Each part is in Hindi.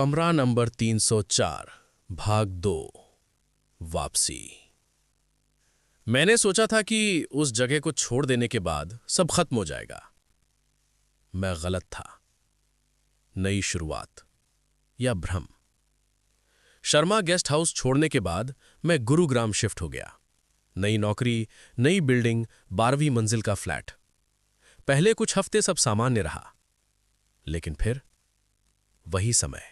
कमरा नंबर 304 भाग 2 वापसी। मैंने सोचा था कि उस जगह को छोड़ देने के बाद सब खत्म हो जाएगा। मैं गलत था। नई शुरुआत या भ्रम। शर्मा गेस्ट हाउस छोड़ने के बाद मैं गुरुग्राम शिफ्ट हो गया। नई नौकरी, नई बिल्डिंग, 12वीं मंजिल का फ्लैट। पहले कुछ हफ्ते सब सामान्य रहा, लेकिन फिर वही समय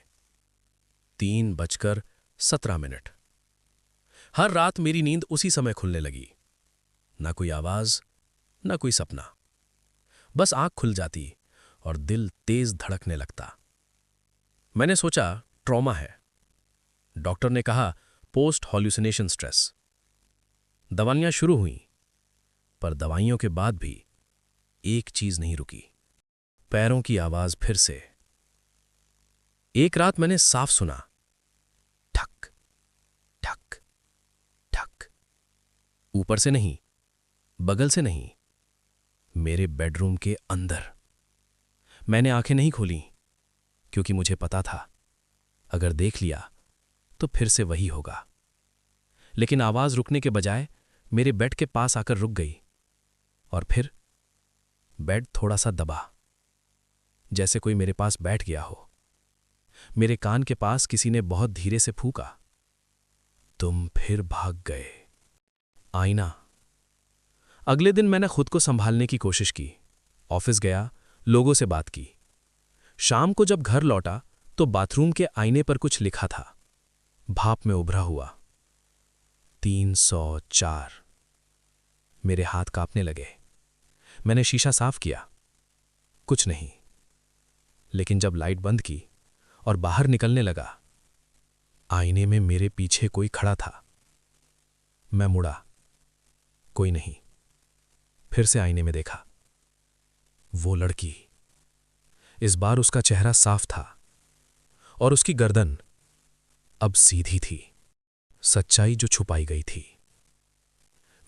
3:17। हर रात मेरी नींद उसी समय खुलने लगी। ना कोई आवाज, ना कोई सपना। बस आंख खुल जाती और दिल तेज धड़कने लगता। मैंने सोचा ट्रॉमा है। डॉक्टर ने कहा पोस्ट हॉल्यूसिनेशन स्ट्रेस। दवाइयां शुरू हुईं, पर दवाइयों के बाद भी एक चीज नहीं रुकी। पैरों की आवाज फिर से। एक रात मैंने साफ सुना, ठक ठक ठक। ऊपर से नहीं, बगल से नहीं, मेरे बेडरूम के अंदर। मैंने आंखें नहीं खोली, क्योंकि मुझे पता था अगर देख लिया तो फिर से वही होगा। लेकिन आवाज रुकने के बजाय मेरे बेड के पास आकर रुक गई। और फिर बेड थोड़ा सा दबा, जैसे कोई मेरे पास बैठ गया हो। मेरे कान के पास किसी ने बहुत धीरे से फूंका, तुम फिर भाग गए। आईना। अगले दिन मैंने खुद को संभालने की कोशिश की। ऑफिस गया, लोगों से बात की। शाम को जब घर लौटा तो बाथरूम के आईने पर कुछ लिखा था, भाप में उभरा हुआ, 304। मेरे हाथ कांपने लगे। मैंने शीशा साफ किया, कुछ नहीं। लेकिन जब लाइट बंद की और बाहर निकलने लगा, आईने में मेरे पीछे कोई खड़ा था। मैं मुड़ा, कोई नहीं। फिर से आईने में देखा, वो लड़की। इस बार उसका चेहरा साफ था और उसकी गर्दन अब सीधी थी। सच्चाई जो छुपाई गई थी।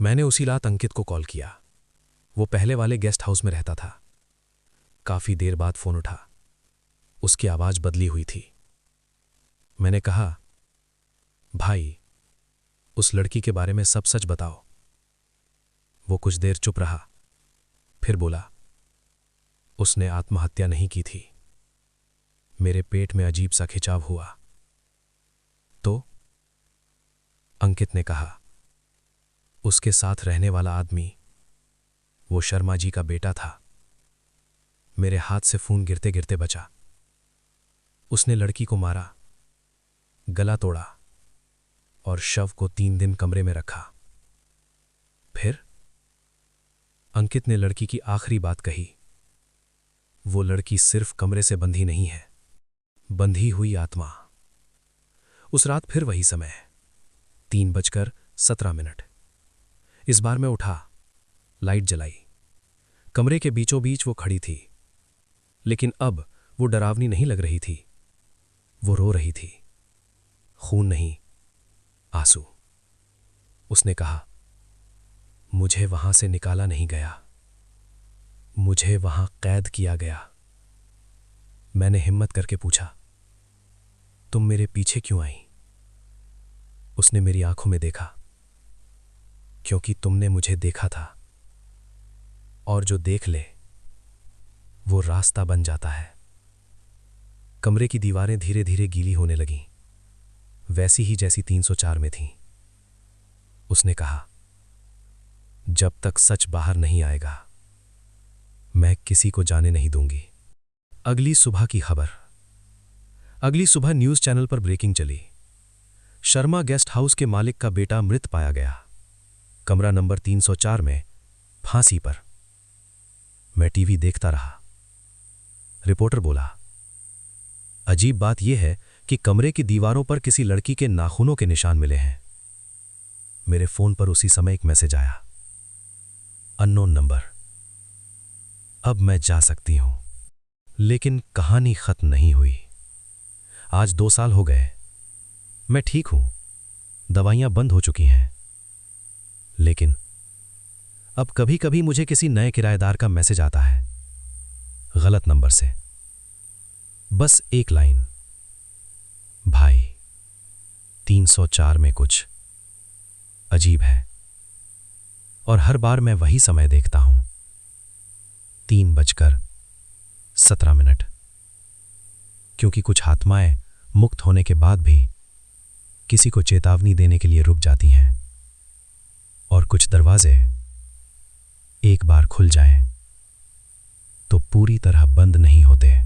मैंने उसी रात अंकित को कॉल किया। वो पहले वाले गेस्ट हाउस में रहता था। काफी देर बाद फोन उठा। उसकी आवाज बदली हुई थी। मैंने कहा, भाई, उस लड़की के बारे में सब सच बताओ। वो कुछ देर चुप रहा, फिर बोला, उसने आत्महत्या नहीं की थी। मेरे पेट में अजीब सा खिंचाव हुआ। तो अंकित ने कहा, उसके साथ रहने वाला आदमी वो शर्मा जी का बेटा था। मेरे हाथ से खून गिरते गिरते बचा। उसने लड़की को मारा, गला तोड़ा और शव को 3 दिन कमरे में रखा। फिर अंकित ने लड़की की आखिरी बात कही, वो लड़की सिर्फ कमरे से बंधी नहीं है, बंधी हुई आत्मा। उस रात फिर वही समय, 3:17। इस बार मैं उठा, लाइट जलाई। कमरे के बीचों बीच वो खड़ी थी। लेकिन अब वो डरावनी नहीं लग रही थी। वो रो रही थी। खून नहीं, आंसू। उसने कहा, मुझे वहां से निकाला नहीं गया, मुझे वहां कैद किया गया। मैंने हिम्मत करके पूछा, तुम मेरे पीछे क्यों आई? उसने मेरी आंखों में देखा, क्योंकि तुमने मुझे देखा था। और जो देख ले वो रास्ता बन जाता है। कमरे की दीवारें धीरे धीरे गीली होने लगीं, वैसी ही जैसी 304 में थीं। उसने कहा, जब तक सच बाहर नहीं आएगा मैं किसी को जाने नहीं दूंगी। अगली सुबह की खबर। अगली सुबह न्यूज चैनल पर ब्रेकिंग चली। शर्मा गेस्ट हाउस के मालिक का बेटा मृत पाया गया, कमरा नंबर 304 में, फांसी पर। मैं टीवी देखता रहा। रिपोर्टर बोला, अजीब बात यह है कि कमरे की दीवारों पर किसी लड़की के नाखूनों के निशान मिले हैं। मेरे फोन पर उसी समय एक मैसेज आया, अननोन नंबर। अब मैं जा सकती हूं। लेकिन कहानी खत्म नहीं हुई। आज 2 साल हो गए। मैं ठीक हूं, दवाइयां बंद हो चुकी हैं। लेकिन अब कभी कभी मुझे किसी नए किराएदार का मैसेज आता है, गलत नंबर से। बस एक लाइन, भाई, 304 में कुछ अजीब है। और हर बार मैं वही समय देखता हूं, 3:17। क्योंकि कुछ आत्माएं मुक्त होने के बाद भी किसी को चेतावनी देने के लिए रुक जाती हैं, और कुछ दरवाजे एक बार खुल जाएं तो पूरी तरह बंद नहीं होते।